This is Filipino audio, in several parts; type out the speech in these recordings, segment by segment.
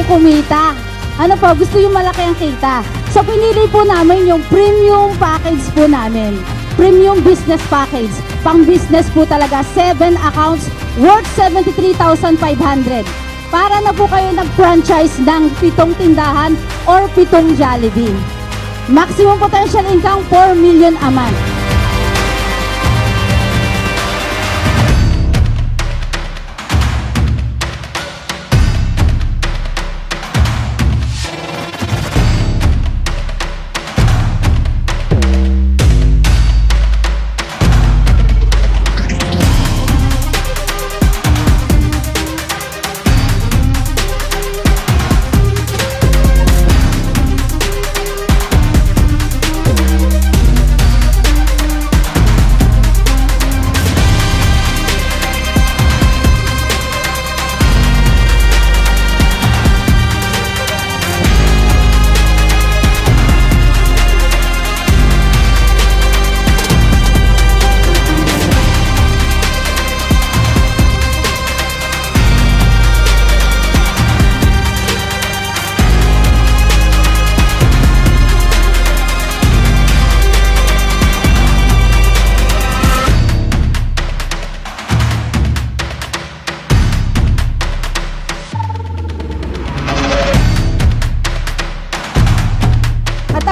kumita. Ano po, gusto yung malaki ang kita. So pinili po namin yung premium package po namin. Premium business package. Pang business po talaga, 7 accounts worth 73,500. Para na po kayo nag-franchise ng 7 tindahan or 7 Jollibee. Maximum potential income, 4 million a month.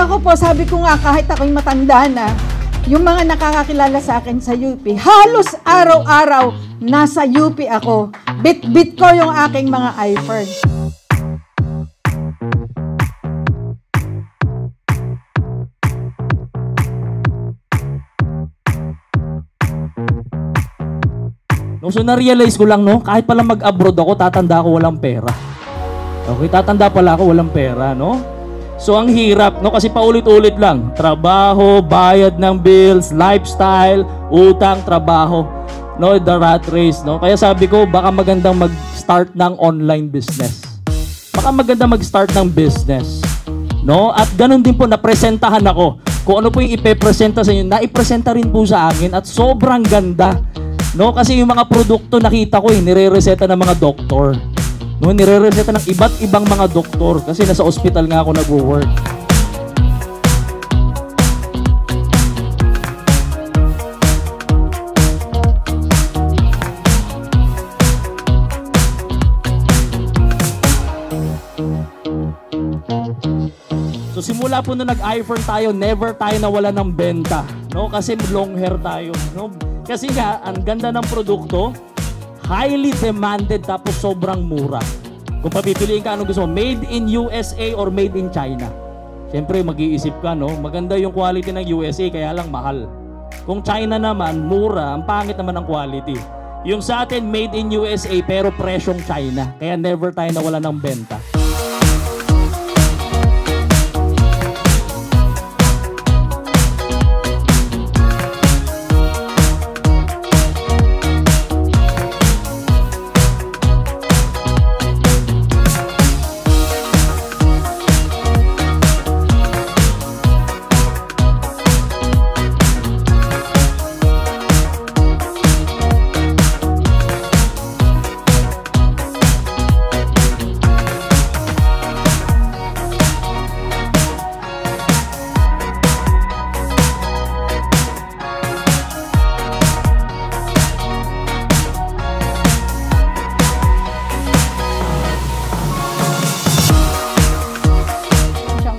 Ako po, sabi ko nga, kahit ako'y matanda na, yung mga nakakakilala sa akin sa UP, halos araw-araw nasa UP ako. Bit-bit ko yung aking mga iPhone. So na-realize ko lang, no, kahit pala mag-abroad ako, tatanda ako walang pera. Okay, tatanda pala ako walang pera, no? So ang hirap, no, kasi paulit-ulit lang. Trabaho, bayad ng bills, lifestyle, utang, trabaho. No, the rat race, no? Kaya sabi ko, baka magandang mag-start ng online business. Baka magandang mag-start ng business. No? At ganun din po, napresentahan ako. Kung ano po yung ipepresenta sa inyo, naipresenta rin po sa akin at sobrang ganda. No? Kasi yung mga produkto nakita ko, nire-reseta ng mga doktor. No, nire-reseta ng iba't ibang mga doktor kasi nasa ospital nga ako nag-work. So simula po nung nag-iPhone tayo, never tayo nawala ng benta, no? Kasi long hair tayo, no? Kasi nga ang ganda ng produkto, highly demanded tapos sobrang mura. Kung papipiliin ka anong gusto mo, made in USA or made in China. Siyempre mag-iisip ka, no? Maganda yung quality ng USA kaya lang mahal. Kung China naman, mura, ang pangit naman ang quality. Yung sa atin, made in USA pero presyong China. Kaya never tayo nawala ng benta.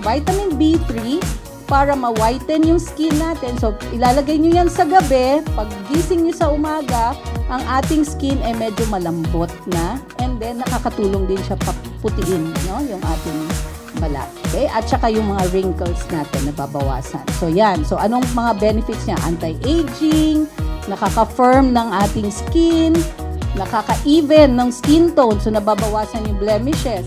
Vitamin B3 para ma-whiten yung skin natin. So, ilalagay nyo yan sa gabi. Pag gising nyo sa umaga, ang ating skin ay medyo malambot na. And then, nakakatulong din siya paputiin, no? Yung ating balat. Okay? At saka yung mga wrinkles natin nababawasan. So, yan. So, anong mga benefits niya? Anti-aging, nakaka-firm ng ating skin, nakaka-even ng skin tone. So, nababawasan yung blemishes.